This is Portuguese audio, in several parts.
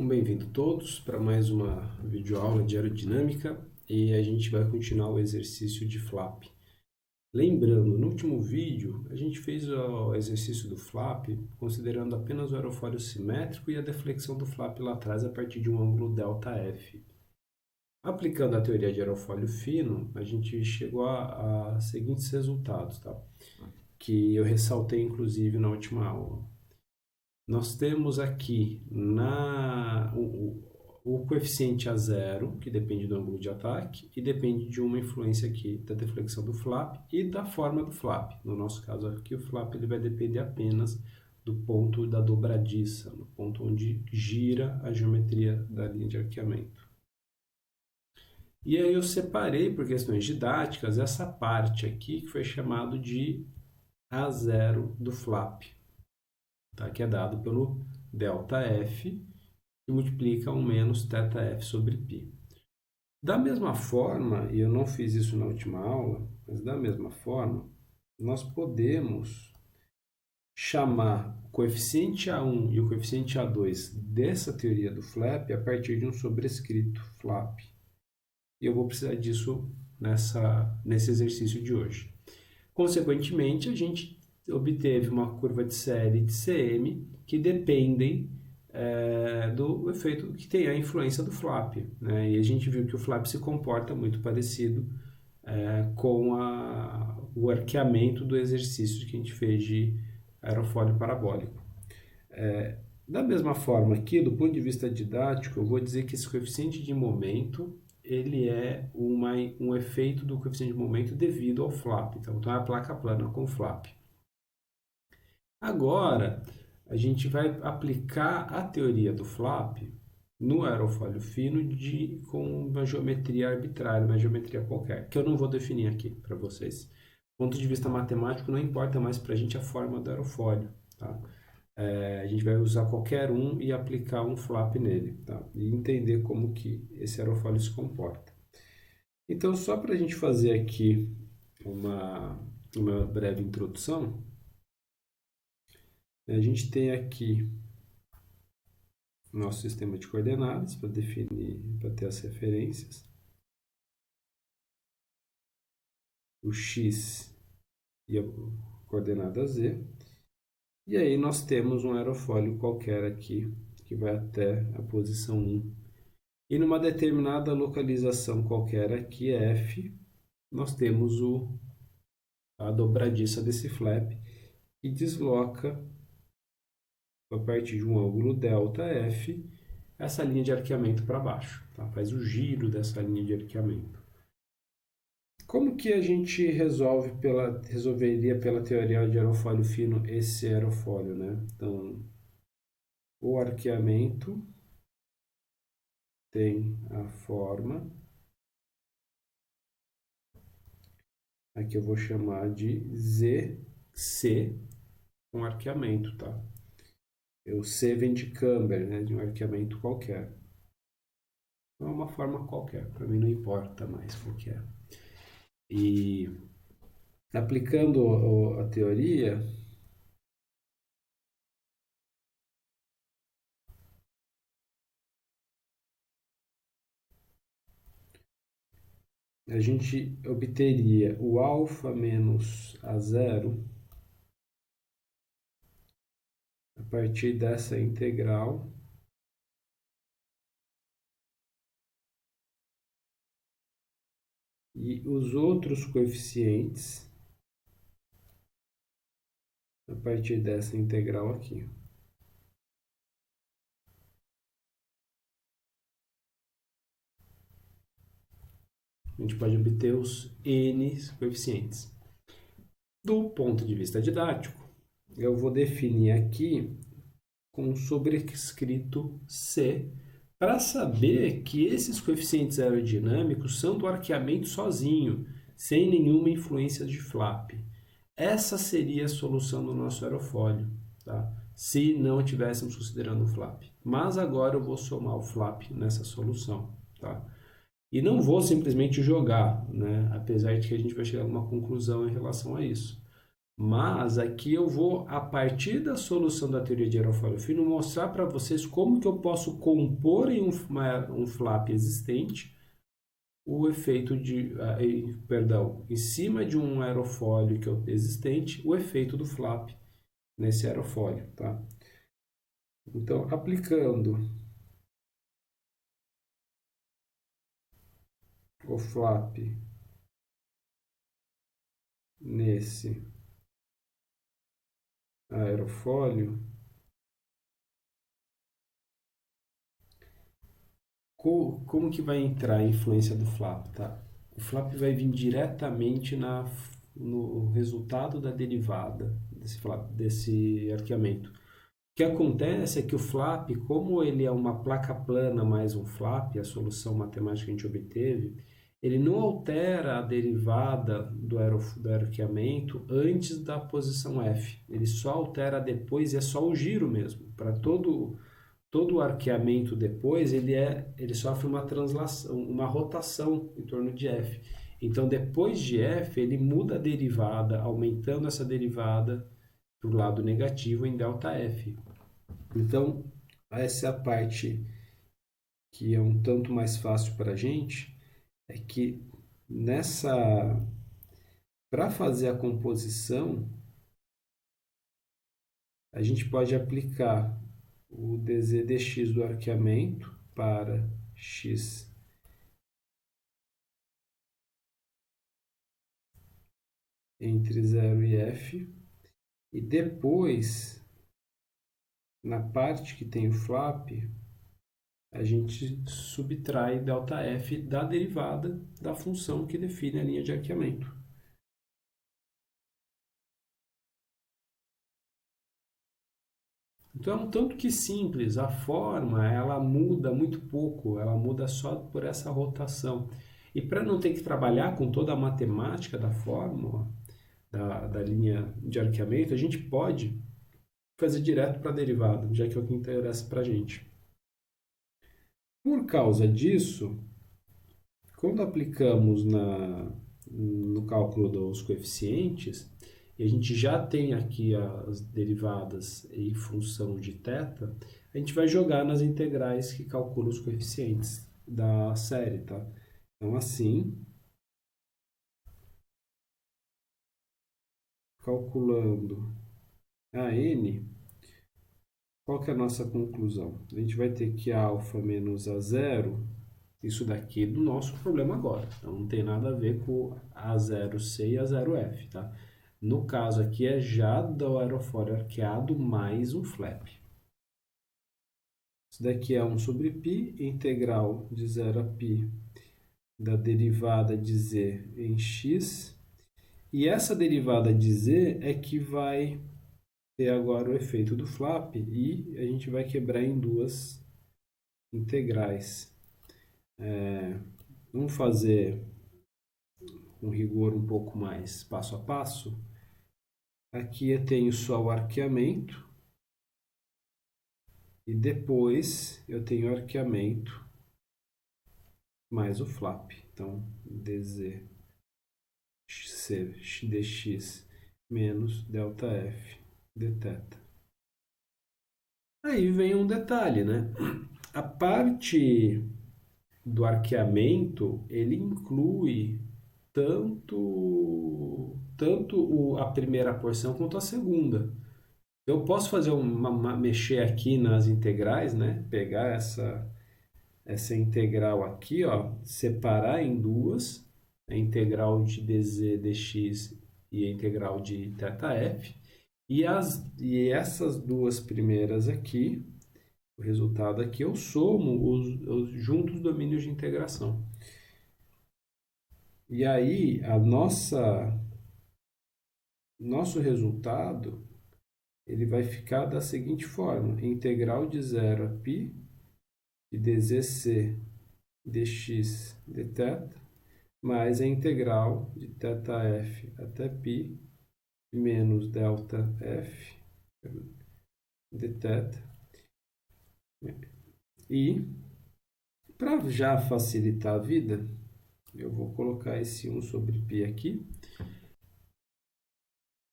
Bem-vindo todos para mais uma videoaula de aerodinâmica e a gente vai continuar o exercício de flap. Lembrando, no último vídeo a gente fez o exercício do flap considerando apenas o aerofólio simétrico e a deflexão do flap lá atrás a partir de um ângulo ΔF. Aplicando a teoria de aerofólio fino, a gente chegou a seguintes resultados, tá? Que eu ressaltei inclusive na última aula. Nós temos aqui o coeficiente a zero, que depende do ângulo de ataque, e depende de uma influência aqui da deflexão do flap e da forma do flap. No nosso caso aqui, o flap ele vai depender apenas do ponto da dobradiça, no ponto onde gira a geometria da linha de arqueamento. E aí eu separei, por questões didáticas, essa parte aqui que foi chamado de A0 do flap, tá? Que é dado pelo ΔF, que multiplica 1 menos θf sobre π. Da mesma forma, e eu não fiz isso na última aula, mas da mesma forma, nós podemos chamar o coeficiente A1 e o coeficiente A2 dessa teoria do flap a partir de um sobrescrito flap. E eu vou precisar disso nesse exercício de hoje. Consequentemente, a gente obteve uma curva de série de Cm que dependem do efeito que tem a influência do flap, né? E a gente viu que o flap se comporta muito parecido com o arqueamento do exercício que a gente fez de aerofólio parabólico. Da mesma forma aqui, do ponto de vista didático, eu vou dizer que esse coeficiente de momento ele é um efeito do coeficiente de momento devido ao flap. Então é a placa plana com flap. Agora, a gente vai aplicar a teoria do flap no aerofólio fino com uma geometria arbitrária, uma geometria qualquer, que eu não vou definir aqui para vocês. Do ponto de vista matemático, não importa mais para a gente a forma do aerofólio, tá? A gente vai usar qualquer um e aplicar um flap nele, tá? E entender como que esse aerofólio se comporta. Então, só para a gente fazer aqui uma breve introdução, a gente tem aqui o nosso sistema de coordenadas para definir, para ter as referências. O x e a coordenada z. E aí nós temos um aerofólio qualquer aqui, que vai até a posição 1. E numa determinada localização qualquer aqui, F, nós temos a dobradiça desse flap, que desloca, a partir de um ângulo ΔF, essa linha de arqueamento para baixo. Tá? Faz o giro dessa linha de arqueamento. Como que a gente resolveria pela teoria de aerofólio fino esse aerofólio, né? Então, o arqueamento tem a forma, aqui eu vou chamar de ZC com arqueamento, tá? O C vem de camber, né? De um arqueamento qualquer. Então é uma forma qualquer, para mim não importa mais qual que é. E aplicando a teoria, a gente obteria o alfa menos A0 a partir dessa integral e os outros coeficientes a partir dessa integral aqui. A gente pode obter os n coeficientes. Do ponto de vista didático, eu vou definir aqui com sobrescrito C, para saber que esses coeficientes aerodinâmicos são do arqueamento sozinho, sem nenhuma influência de flap. Essa seria a solução do nosso aerofólio, tá? Se não estivéssemos considerando o flap. Mas agora eu vou somar o flap nessa solução, tá? E não vou simplesmente jogar, né? Apesar de que a gente vai chegar a uma conclusão em relação a isso. Mas aqui eu vou, a partir da solução da teoria de aerofólio fino, mostrar para vocês como que eu posso compor em um flap existente o efeito de, perdão, em cima de um aerofólio que é existente, o efeito do flap nesse aerofólio, tá? Então, aplicando o flap nesse aerofólio, como que vai entrar a influência do flap, tá? O flap vai vir diretamente no resultado da derivada desse flap, desse arqueamento. O que acontece é que o flap, como ele é uma placa plana mais um flap, a solução matemática que a gente obteve, ele não altera a derivada do arqueamento antes da posição F. Ele só altera depois e é só o giro mesmo. Para todo o arqueamento depois, ele sofre uma translação, uma rotação em torno de F. Então, depois de F, ele muda a derivada, aumentando essa derivada para o lado negativo em ΔF. Então, essa é a parte que é um tanto mais fácil para a gente, é que nessa, para fazer a composição, a gente pode aplicar o dz do arqueamento para x entre 0 e f, e depois, na parte que tem o flap, a gente subtrai ΔF da derivada da função que define a linha de arqueamento. Então é um tanto que simples, a forma ela muda muito pouco, ela muda só por essa rotação. E para não ter que trabalhar com toda a matemática da fórmula, da linha de arqueamento, a gente pode fazer direto para a derivada, já que é o que interessa para a gente. Por causa disso, quando aplicamos no cálculo dos coeficientes, e a gente já tem aqui as derivadas em função de θ, a gente vai jogar nas integrais que calculam os coeficientes da série, tá? Então, assim, calculando a n, qual que é a nossa conclusão? A gente vai ter que α menos A0, isso daqui é do nosso problema agora. Então, não tem nada a ver com A0C e A0F, tá? No caso aqui é já do aerofólio arqueado mais um flap. Isso daqui é 1 sobre π, integral de 0 a π da derivada de z em x. E essa derivada de z é que vai ter agora o efeito do flap e a gente vai quebrar em duas integrais. Vamos fazer um rigor um pouco mais passo a passo. Aqui eu tenho só o arqueamento e depois eu tenho o arqueamento mais o flap. Então, dz dx menos ΔF dθ. Aí vem um detalhe, né? A parte do arqueamento, ele inclui tanto a primeira porção quanto a segunda. Eu posso fazer mexer aqui nas integrais, né? Pegar essa integral aqui, ó, separar em duas, a integral de dz dx e a integral de θf, e essas duas primeiras aqui, o resultado aqui, eu somo juntos os domínios de integração. E aí, nosso resultado, ele vai ficar da seguinte forma: integral de 0 a π de dzc dx dθ, mais a integral de θf até π menos ΔF dθ. E, para já facilitar a vida, eu vou colocar esse 1 sobre π aqui.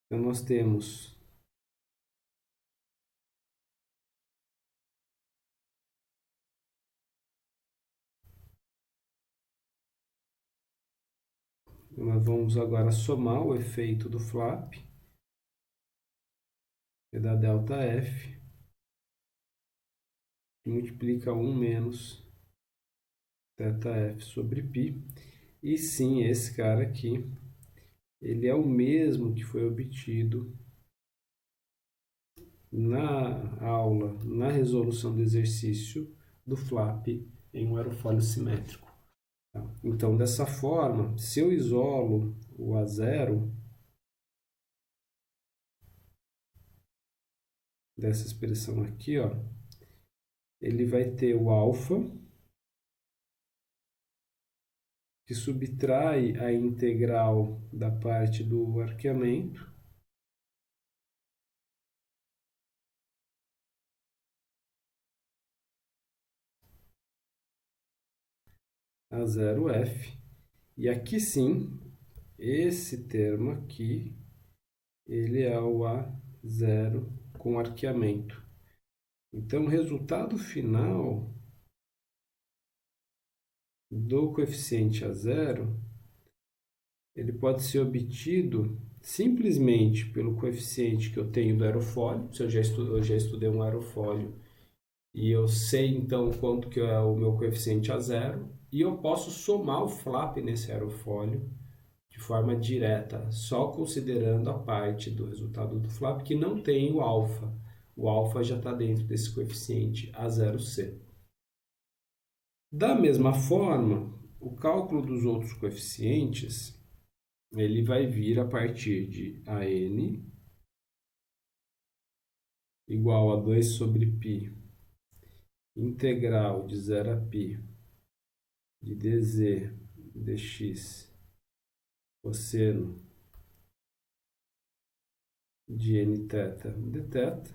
Então, nós temos nós vamos agora somar o efeito do flap, que dá ΔF, que multiplica 1 menos ΔF sobre π. E sim, esse cara aqui, ele é o mesmo que foi obtido na aula, na resolução do exercício do flap em um aerofólio simétrico. Tá? Então, dessa forma, se eu isolo o A0 dessa expressão aqui, ó, ele vai ter o alfa, que subtrai a integral da parte do arqueamento, A0F. E aqui sim, esse termo aqui, ele é o A0 com arqueamento. Então, o resultado final do coeficiente A0, ele pode ser obtido simplesmente pelo coeficiente que eu tenho do aerofólio. Se eu já estudei um aerofólio e eu sei então quanto que é o meu coeficiente A0, e eu posso somar o flap nesse aerofólio de forma direta, só considerando a parte do resultado do flap que não tem o alfa. O alfa já está dentro desse coeficiente A0C. Da mesma forma, o cálculo dos outros coeficientes, ele vai vir a partir de AN igual a 2 sobre π, integral de 0 a π de dz dx cosseno de nθ dθ.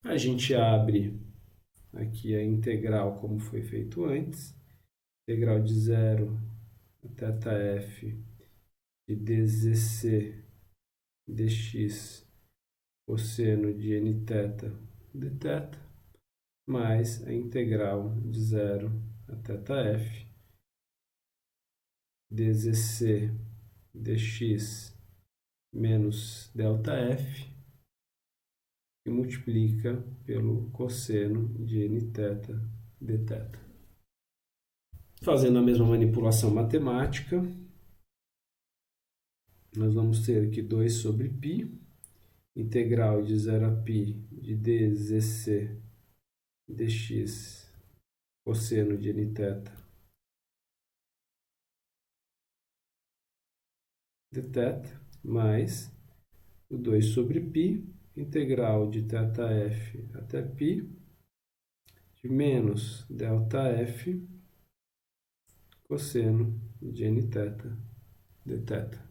A gente abre aqui a integral como foi feito antes, integral de 0 a θf de dzc dx cosseno de nθ dθ, mais a integral de 0 a θf dzc dx menos ΔF, que multiplica pelo cosseno de nθ dθ. Fazendo a mesma manipulação matemática, nós vamos ter aqui 2 sobre π, integral de 0 a π de dzc dx cosseno de nθ dθ, mais o 2 sobre π, integral de θf até π, de menos ΔF cosseno de nθ dθ.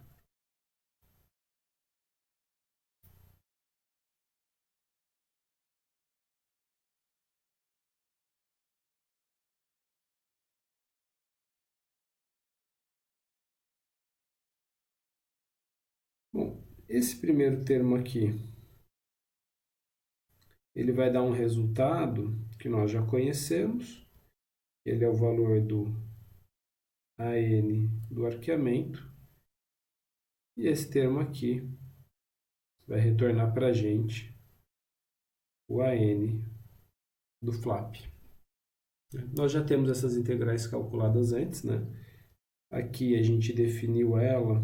Bom, esse primeiro termo aqui, ele vai dar um resultado que nós já conhecemos. Ele é o valor do AN do arqueamento. E esse termo aqui vai retornar para a gente o AN do flap. Nós já temos essas integrais calculadas antes, né? Aqui a gente definiu ela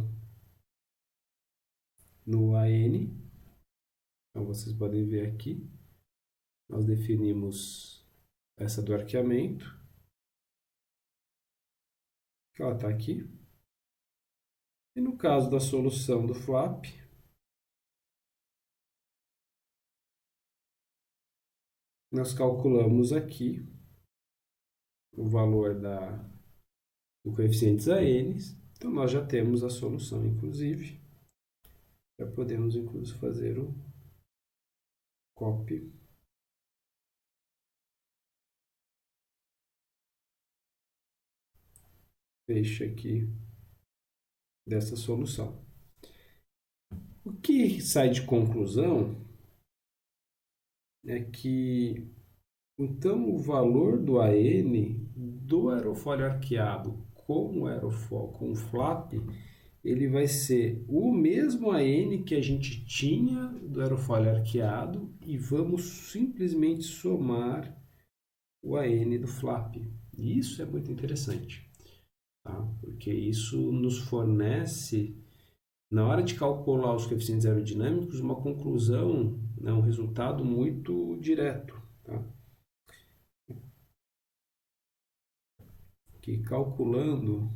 no AN. Então vocês podem ver aqui. Nós definimos essa do arqueamento. Ela está aqui. E no caso da solução do flap, nós calculamos aqui o valor do coeficiente AN. Então, nós já temos a solução, inclusive. Já podemos, inclusive, fazer o copy. Paste aqui dessa solução. O que sai de conclusão é que, então, o valor do AN do aerofólio arqueado com com o flap, ele vai ser o mesmo AN que a gente tinha do aerofólio arqueado e vamos simplesmente somar o AN do flap. E isso é muito interessante, tá? Porque isso nos fornece, na hora de calcular os coeficientes aerodinâmicos, uma conclusão, né, um resultado muito direto, tá? Que calculando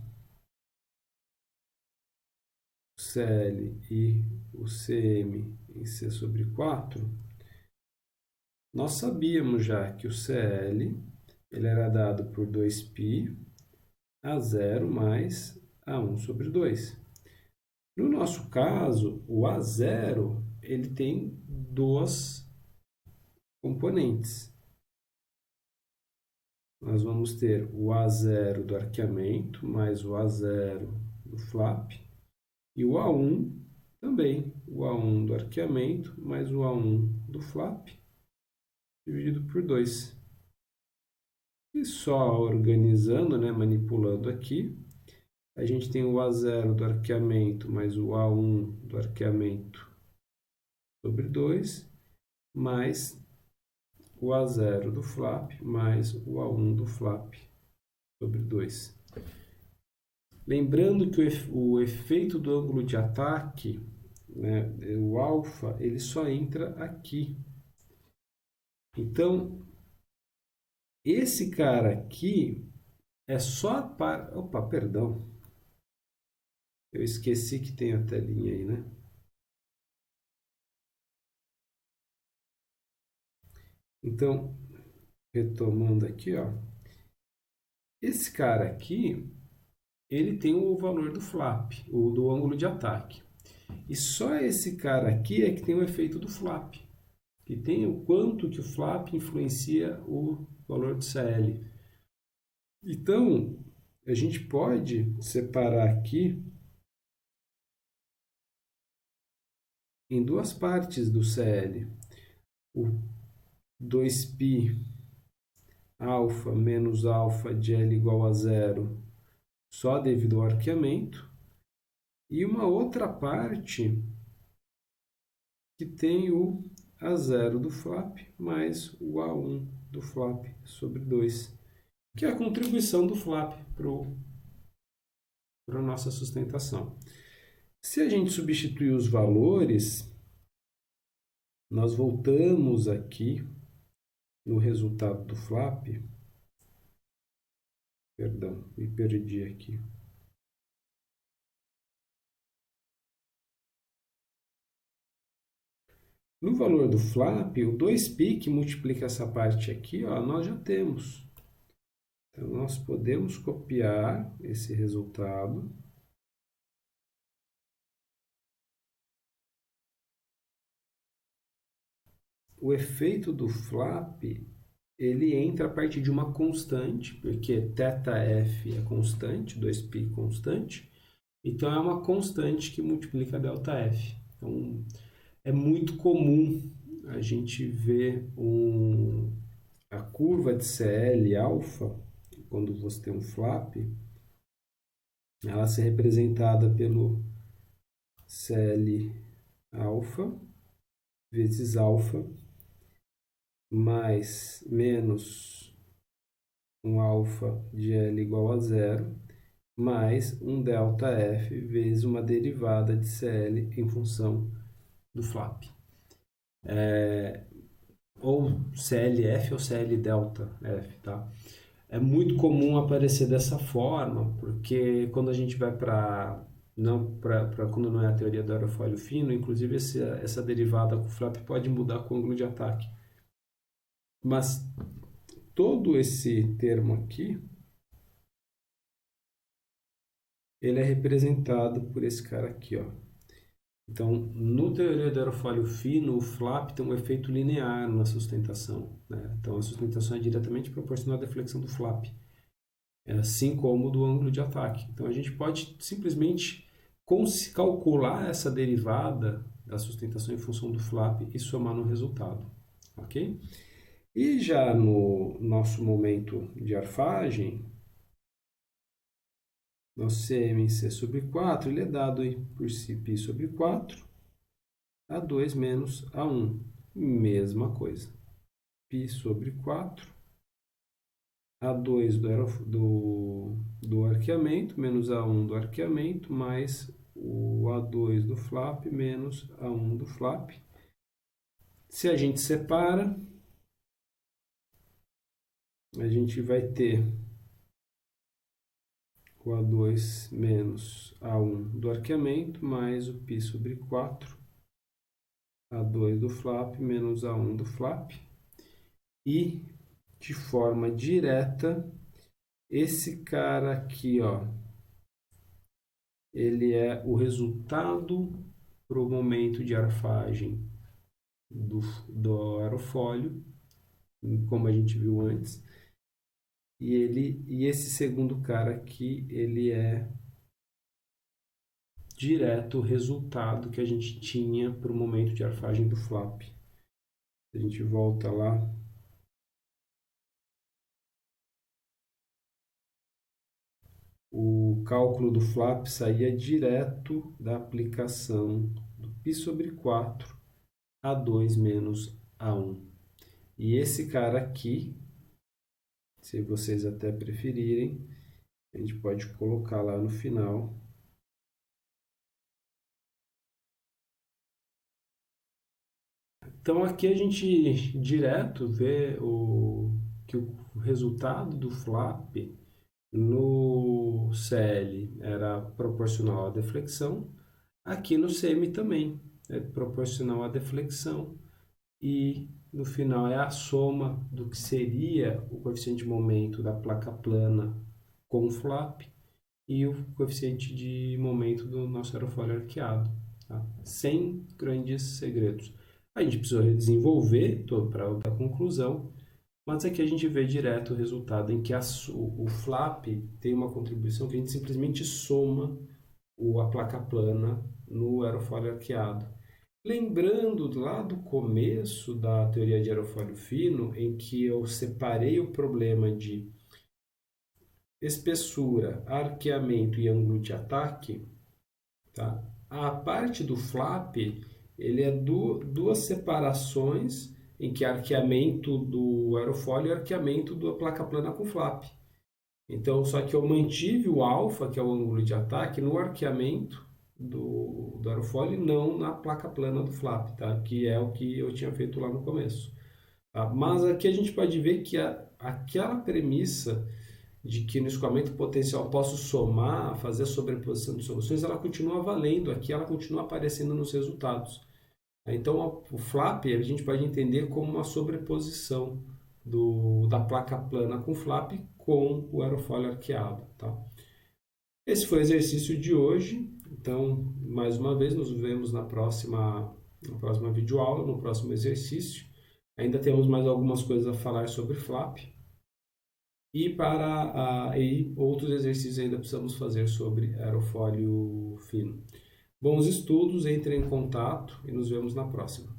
o CL e o CM em C sobre 4, nós sabíamos já que o CL ele era dado por 2π a 0 mais A1 sobre 2. No nosso caso, o A0 ele tem duas componentes. Nós vamos ter o A0 do arqueamento mais o A0 do flap e o A1 também, o A1 do arqueamento mais o A1 do flap dividido por 2. E só organizando, né, manipulando aqui, a gente tem o A0 do arqueamento mais o A1 do arqueamento sobre 2, mais o A0 do flap mais o A1 do flap sobre 2. Lembrando que o efeito do ângulo de ataque, né, o alfa, ele só entra aqui. Então, esse cara aqui é só a parte... Opa, perdão. Eu esqueci que tem a telinha aí, né? Então, retomando aqui, ó. Esse cara aqui, ele tem o valor do flap, ou do ângulo de ataque. E só esse cara aqui é que tem o efeito do flap, que tem o quanto que o flap influencia o valor do CL. Então, a gente pode separar aqui em duas partes do CL. O 2π alfa menos alfa de L igual a zero, só devido ao arqueamento. E uma outra parte que tem o A0 do flap mais o A1 do flap sobre 2, que é a contribuição do flap para a nossa sustentação. Se a gente substituir os valores, nós voltamos aqui no resultado do flap. Perdão, me perdi aqui. No valor do flap, o 2π que multiplica essa parte aqui, ó, nós já temos. Então, nós podemos copiar esse resultado. O efeito do flap, ele entra a partir de uma constante, porque θf é constante, 2π constante, então é uma constante que multiplica ΔF. Então, é muito comum a gente ver a curva de CL alfa, quando você tem um flap, ela ser representada pelo CL alfa vezes alfa mais menos um alfa de L igual a zero mais um ΔF vezes uma derivada de CL em função do flap. Ou CLF ou CL delta F, tá? É muito comum aparecer dessa forma, porque quando a gente vai para quando não é a teoria do aerofólio fino, inclusive essa derivada com o flap pode mudar com o ângulo de ataque. Mas todo esse termo aqui, ele é representado por esse cara aqui, ó. Então, no teoria do aerofólio fino, o flap tem um efeito linear na sustentação, né? Então, a sustentação é diretamente proporcional à deflexão do flap, assim como do ângulo de ataque. Então, a gente pode simplesmente calcular essa derivada da sustentação em função do flap e somar no resultado, ok? E já no nosso momento de arfagem, nosso CM em C sobre 4, ele é dado por π sobre 4, A2 menos A1. Mesma coisa. π sobre 4, A2 do arqueamento, menos A1 do arqueamento, mais o A2 do flap, menos A1 do flap. Se a gente separa, a gente vai ter o A2 menos A1 do arqueamento, mais o π sobre 4, A2 do flap, menos A1 do flap. E, de forma direta, esse cara aqui, ó, ele é o resultado para o momento de arfagem do aerofólio, como a gente viu antes. E esse segundo cara aqui, ele é direto o resultado que a gente tinha para o momento de arfagem do flap. A gente volta lá. O cálculo do flap saía direto da aplicação do π sobre 4, A2 menos A1. E esse cara aqui, se vocês até preferirem, a gente pode colocar lá no final. Então aqui a gente direto vê que o resultado do flap no CL era proporcional à deflexão, aqui no CM também é proporcional à deflexão, e no final é a soma do que seria o coeficiente de momento da placa plana com o flap e o coeficiente de momento do nosso aerofólio arqueado, tá? Sem grandes segredos. A gente precisou desenvolver para a conclusão, mas aqui a gente vê direto o resultado em que o flap tem uma contribuição que a gente simplesmente soma a placa plana no aerofólio arqueado. Lembrando lá do começo da teoria de aerofólio fino, em que eu separei o problema de espessura, arqueamento e ângulo de ataque, tá? A parte do flap, ele é duas separações em que arqueamento do aerofólio e arqueamento da placa plana com flap. Então, só que eu mantive o alfa, que é o ângulo de ataque, no arqueamento do aerofólio e não na placa plana do flap, tá? Que é o que eu tinha feito lá no começo. Tá? Mas aqui a gente pode ver que aquela premissa de que no escoamento potencial eu posso somar, fazer a sobreposição de soluções, ela continua valendo aqui, ela continua aparecendo nos resultados. Então, o flap a gente pode entender como uma sobreposição da placa plana com flap com o aerofólio arqueado. Tá? Esse foi o exercício de hoje. Então, mais uma vez, nos vemos na próxima videoaula, no próximo exercício. Ainda temos mais algumas coisas a falar sobre flap. E outros exercícios ainda precisamos fazer sobre aerofólio fino. Bons estudos, entrem em contato e nos vemos na próxima.